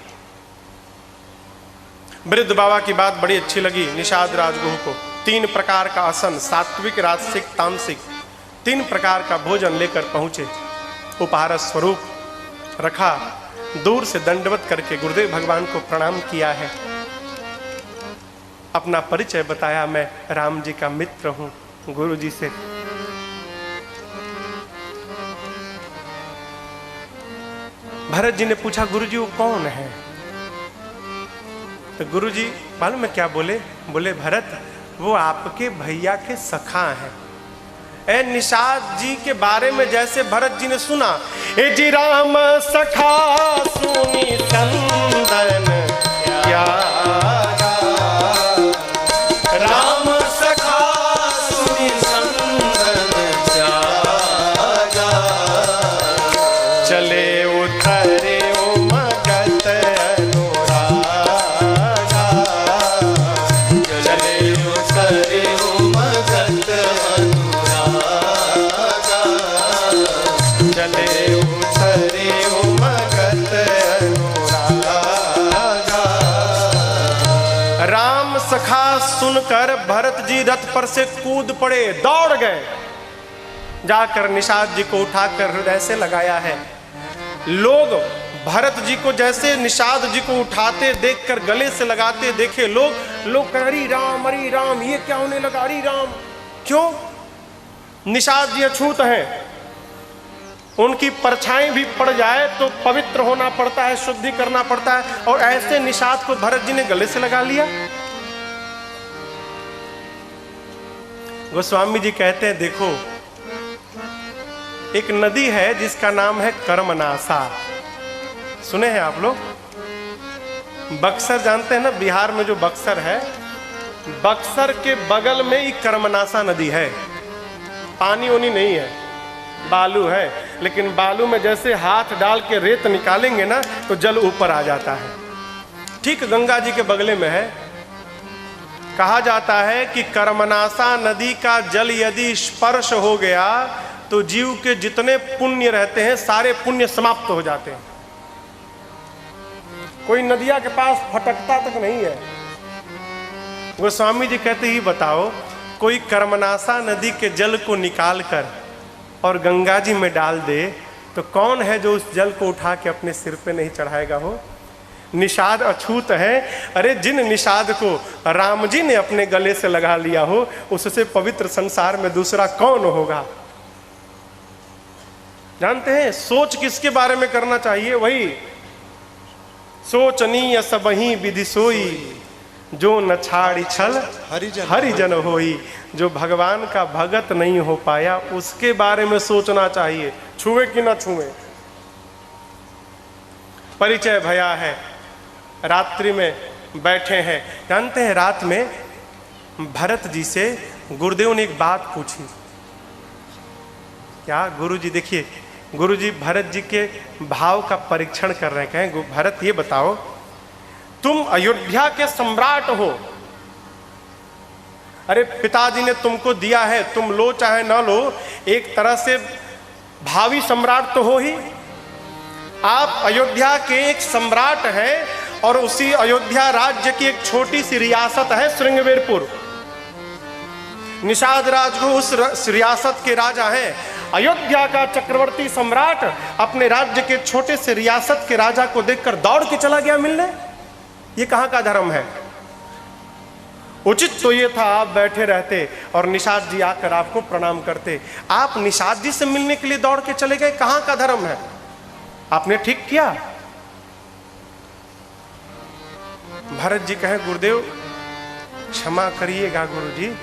वृद्ध बाबा की बात बड़ी अच्छी लगी निषाद राजगुह को। 3 प्रकार का आसन, सात्विक, राजसिक, तामसिक, 3 प्रकार का भोजन लेकर पहुंचे। उपहार स्वरूप रखा, दूर से दंडवत करके गुरुदेव भगवान को प्रणाम किया है। अपना परिचय बताया, मैं राम जी का मित्र हूं गुरु जी से। भरत जी ने पूछा, गुरु जी वो कौन है? तो गुरु जी मालूम है क्या बोले? बोले, भरत वो आपके भैया के सखा हैं। ए निषाद जी के बारे में जैसे भरत जी ने सुना, ए जी राम सखा सुनी चंदन प्यारा, राम सखा सुनी चंदन प्यारा, चले उतरे उमगत अनुरागा, चले उतरे उमगत अनुरागा, चले उतरे उमगत अनुरागा। राम सखा सुनकर भरत जी रथ पर से कूद पड़े, दौड़ गए, जाकर निषाद जी को उठाकर हृदय से लगाया है। लोग भरत जी को जैसे निषाद जी को उठाते देखकर गले से लगाते देखे लोग कह हरि राम, ये क्या होने लगा, हरि राम। क्यों? निषाद जी अछूत हैं, उनकी परछाई भी पड़ जाए तो पवित्र होना पड़ता है, शुद्धि करना पड़ता है, और ऐसे निषाद को भरत जी ने गले से लगा लिया। गोस्वामी जी कहते हैं देखो, एक नदी है जिसका नाम है कर्मनासा, सुने हैं आप लोग? बक्सर जानते हैं ना, बिहार में जो बक्सर है, बक्सर के बगल में ही कर्मनासा नदी है। पानी ओनी नहीं है, बालू है, लेकिन बालू में जैसे हाथ डाल के रेत निकालेंगे ना तो जल ऊपर आ जाता है। ठीक गंगा जी के बगले में है। कहा जाता है कि कर्मनासा नदी का जल यदि स्पर्श हो गया तो जीव के जितने पुण्य रहते हैं सारे पुण्य समाप्त हो जाते हैं। कोई नदिया के पास फटकता तक नहीं है। गोस्वामी जी कहते ही बताओ, कोई कर्मनासा नदी के जल को निकाल कर और गंगा जी में डाल दे तो कौन है जो उस जल को उठा के अपने सिर पे नहीं चढ़ाएगा हो? निषाद अछूत है। अरे जिन निषाद को राम जी ने अपने गले से लगा लिया हो, उससे पवित्र संसार में दूसरा कौन होगा? जानते हैं सोच किसके बारे में करना चाहिए? वही सोचनीय सबही विधि सोई, जो न छाड़ी छल हरिजन होई। जो भगवान का भगत नहीं हो पाया उसके बारे में सोचना चाहिए, छुए कि ना छुए। परिचय भया है, रात्रि में बैठे हैं। जानते हैं रात में भरत जी से गुरुदेव ने एक बात पूछी। क्या? गुरु जी देखिए, गुरु जी भरत जी के भाव का परीक्षण कर रहे हैं। कहें भरत ये बताओ, तुम अयोध्या के सम्राट हो, अरे पिताजी ने तुमको दिया है, तुम लो चाहे ना लो, एक तरह से भावी सम्राट तो हो ही। आप अयोध्या के एक सम्राट हैं और उसी अयोध्या राज्य की एक छोटी सी रियासत है श्रृंगवेरपुर। निषाद राजगुरु उस रियासत के राजा हैं। अयोध्या का चक्रवर्ती सम्राट अपने राज्य के छोटे से रियासत के राजा को देखकर दौड़ के चला गया मिलने। ये कहाँ का धर्म है? उचित तो ये था आप बैठे रहते और निषाद जी आकर आपको प्रणाम करते। आप निषाद जी से मिलने के लिए दौड़ के चले गए, कहाँ का धर्म है? आपने ठीक किया। भरत जी कहे गुरुदेव क्षमा करिएगा गुरु जी,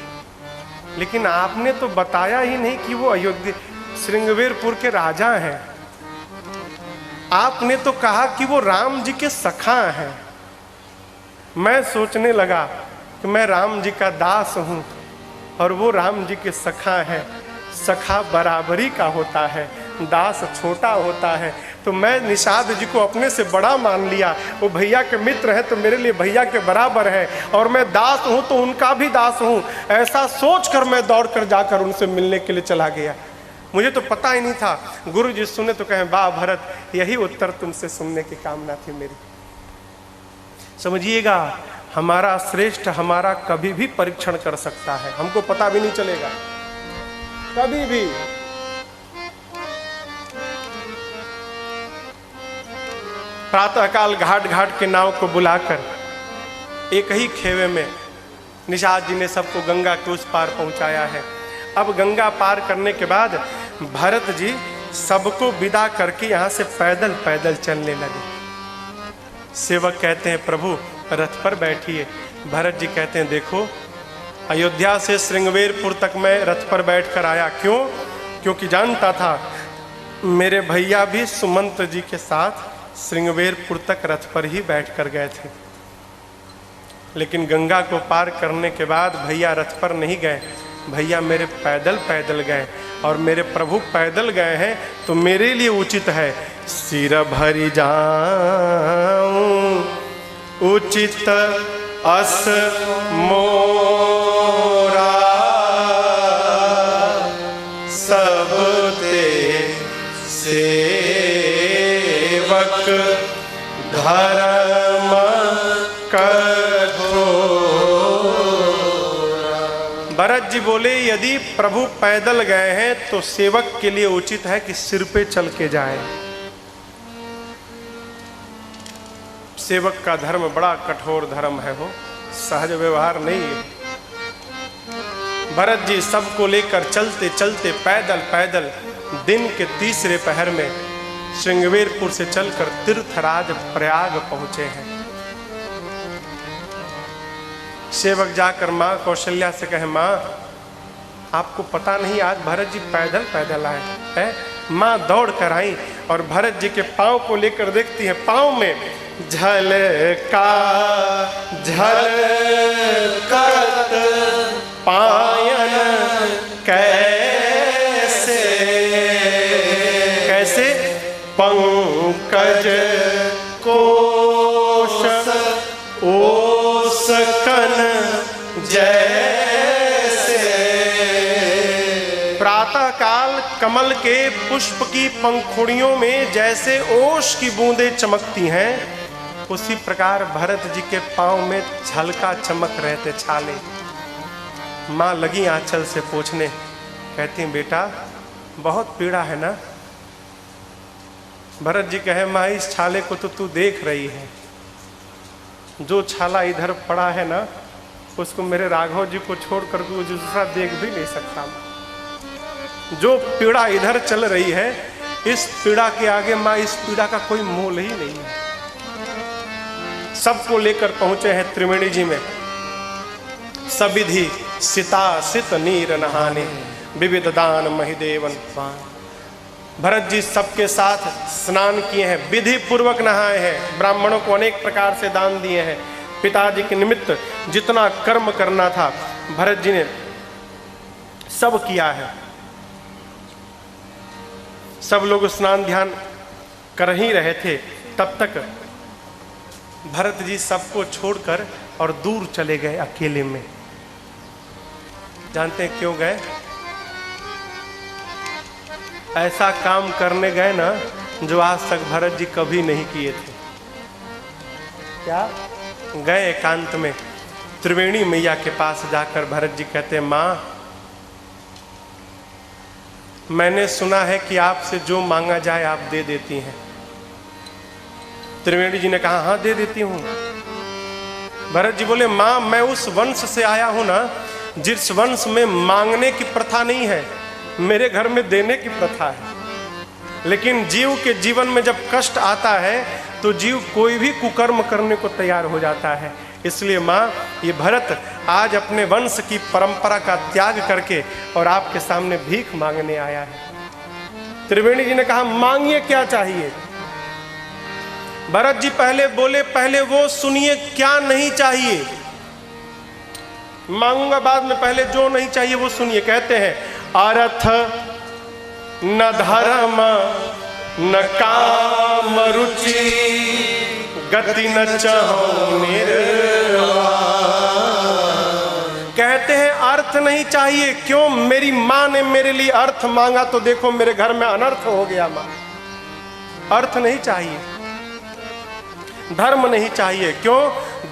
लेकिन आपने तो बताया ही नहीं कि वो अयोध्या श्रृंगवेरपुर के राजा हैं। आपने तो कहा कि वो राम जी के सखा हैं। मैं सोचने लगा कि मैं राम जी का दास हूँ और वो राम जी के सखा हैं। सखा बराबरी का होता है, दास छोटा होता है। तो मैं निषाद जी को अपने से बड़ा मान लिया। वो भैया के मित्र हैं तो मेरे लिए भैया के बराबर है, और मैं दास हूँ तो उनका भी दास हूँ। ऐसा सोचकर मैं दौड़कर जाकर उनसे मिलने के लिए चला गया। मुझे तो पता ही नहीं था। गुरु जी सुने तो कहें वाह भरत, यही उत्तर तुमसे सुनने की कामना थी मेरी। समझिएगा, हमारा श्रेष्ठ हमारा कभी भी परीक्षण कर सकता है, हमको पता भी नहीं चलेगा कभी भी। प्रातःकाल घाट घाट के नाव को बुलाकर एक ही खेवे में निषाद जी ने सबको गंगा के उस पार पहुंचाया है। अब गंगा पार करने के बाद भरत जी सबको विदा करके यहाँ से पैदल पैदल चलने लगे। सेवक कहते हैं प्रभु रथ पर बैठिए। भरत जी कहते हैं देखो अयोध्या से श्रृंगवेरपुर तक मैं रथ पर बैठकर आया। क्यों? क्योंकि जानता था मेरे भैया भी सुमंत जी के साथ श्रृंगवेरपुर तक रथ पर ही बैठकर गए थे। लेकिन गंगा को पार करने के बाद भैया रथ पर नहीं गए, भैया मेरे पैदल पैदल गए। और मेरे प्रभु पैदल गए हैं तो मेरे लिए उचित है सिर भरी जाऊं उचित अस मोरा सब ते सेवक धर्म कठोरा। भरत जी बोले यदि प्रभु पैदल गए हैं तो सेवक के लिए उचित है कि सिर पे चल के जाए। सेवक का धर्म बड़ा कठोर धर्म है, वो सहज व्यवहार नहीं है। भरत जी सबको लेकर चलते चलते पैदल पैदल दिन के तीसरे पहर में श्रृंगवेरपुर से चलकर तीर्थराज प्रयाग पहुंचे हैं। सेवक जाकर मां कौशल्या से कहे, मां आपको पता नहीं आज भरत जी पैदल पैदल आए हैं। मां दौड़ कर आई और भरत जी के पांव को लेकर देखती है, पांव में झलका झलकत पायन कैसे कैसे पंकज कोश ओसकन जैसे। प्रातः काल कमल के पुष्प की पंखुड़ियों में जैसे ओश की बूंदें चमकती हैं, उसी प्रकार भरत जी के पांव में झलका चमक रहे थे छाले। माँ लगी आंचल से पूछने, कहती बेटा बहुत पीड़ा है ना? भरत जी कहे, माँ इस छाले को तो तू देख रही है, जो छाला इधर पड़ा है ना उसको मेरे राघव जी को छोड़कर तू दूसरा देख भी नहीं सकता। जो पीड़ा इधर चल रही है इस पीड़ा के आगे माँ इस पीड़ा का कोई मोल ही नहीं है। सबको लेकर पहुंचे हैं त्रिवेणी जी में। सविधि सिता सित नीर नहाने विविध दान महिदेवन। भरत जी सबके साथ स्नान किए हैं, विधि पूर्वक नहाए हैं, ब्राह्मणों को अनेक प्रकार से दान दिए हैं। पिताजी के निमित्त जितना कर्म करना था भरत जी ने सब किया है। सब लोग स्नान ध्यान कर ही रहे थे, तब तक भरत जी सबको छोड़कर और दूर चले गए अकेले में। जानते हैं क्यों गए? ऐसा काम करने गए ना जो आज तक भरत जी कभी नहीं किए थे। क्या? गए एकांत में त्रिवेणी मैया के पास जाकर भरत जी कहते, माँ मैंने सुना है कि आपसे जो मांगा जाए आप दे देती हैं। त्रिवेणी जी ने कहा, हाँ दे देती हूँ। भरत जी बोले, माँ मैं उस वंश से आया हूं ना जिस वंश में मांगने की प्रथा नहीं है, मेरे घर में देने की प्रथा है। लेकिन जीव के जीवन में जब कष्ट आता है तो जीव कोई भी कुकर्म करने को तैयार हो जाता है। इसलिए माँ ये भरत आज अपने वंश की परंपरा का त्याग करके और आपके सामने भीख मांगने आया है। त्रिवेणी जी ने कहा, मांगिए क्या चाहिए? भरत जी पहले बोले, पहले वो सुनिए क्या नहीं चाहिए। मांगूंगा बाद में, पहले जो नहीं चाहिए वो सुनिए। कहते हैं, अर्थ न धर्म न काम रुचि गति न चाहो निर्वाण। कहते हैं अर्थ नहीं चाहिए। क्यों? मेरी माँ ने मेरे लिए अर्थ मांगा तो देखो मेरे घर में अनर्थ हो गया। माँ अर्थ नहीं चाहिए, धर्म नहीं चाहिए। क्यों?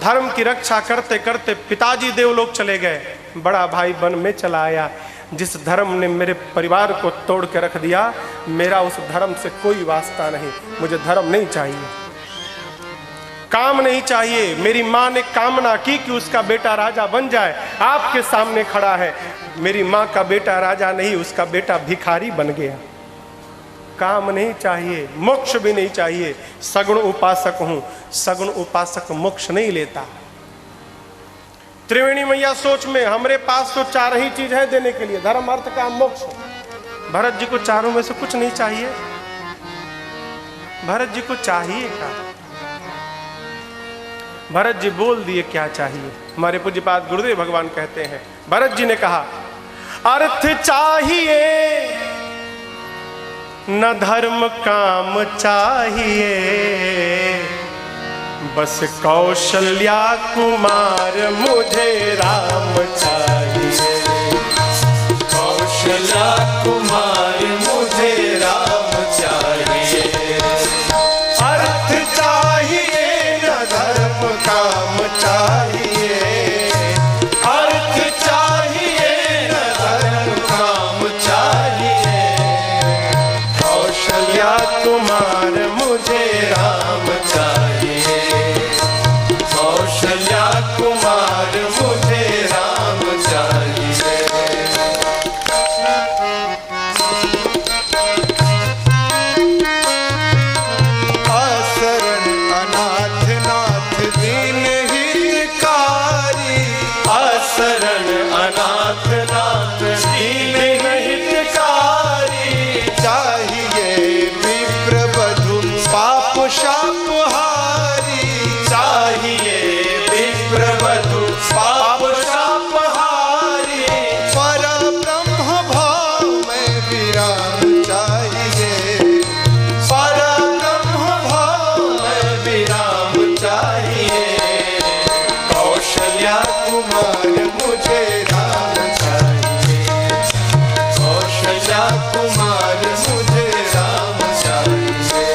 धर्म की रक्षा करते करते पिताजी देवलोक चले गए, बड़ा भाई वन में चला आया। जिस धर्म ने मेरे परिवार को तोड़ के रख दिया, मेरा उस धर्म से कोई वास्ता नहीं। मुझे धर्म नहीं चाहिए, काम नहीं चाहिए। मेरी माँ ने कामना की कि उसका बेटा राजा बन जाए, आपके सामने खड़ा है। मेरी माँ का बेटा राजा नहीं, उसका बेटा भिखारी बन गया। काम नहीं चाहिए, मोक्ष भी नहीं चाहिए। सगुण उपासक हूं, सगुण उपासक मोक्ष नहीं लेता। त्रिवेणी मैया सोच में, हमरे पास तो चार ही चीज है देने के लिए, धर्म अर्थ काम मोक्ष। भरत जी को चारों में से कुछ नहीं चाहिए? भरत जी को चाहिए क्या? भरत जी बोल दिए क्या चाहिए। हमारे पूज्यपाद गुरुदेव भगवान कहते हैं, भरत जी ने कहा अर्थ चाहिए न धर्म काम चाहिए, बस कौशल्या कुमार मुझे राम चाहिए। कौशल्या कुमार मुझे राम चाहिए। अर्थ चाहिए न धर्म काम चाहिए, अर्थ चाहिए न धर्म काम चाहिए। कौशल्या कुमार मुझे राम चाहिए। कौशल्या कुमार मुझे राम चाहिए। असरण अनाथ नाथ दीन हितकारी, असरण अनाथ नाथ दीन हितकारी। चाहिए विप्र बधु पाप शाप हारी, चाहिए विप्र वधु पाप शाप हारी। पर ब्रह्म भाव में विराम चाहिए। पर ब्रह्म भाव में विराम चाहिए। कौशल्या कुमार मुझे राम चाहिए। कौशल्या कुमार मुझे राम चाहिए।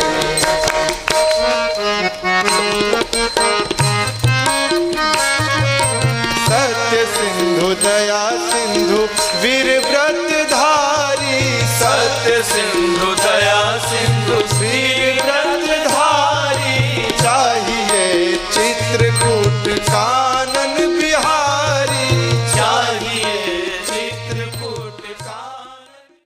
सत्य सिंधु दया सिंधु वीर व्रत धारी, सत्य सिंधु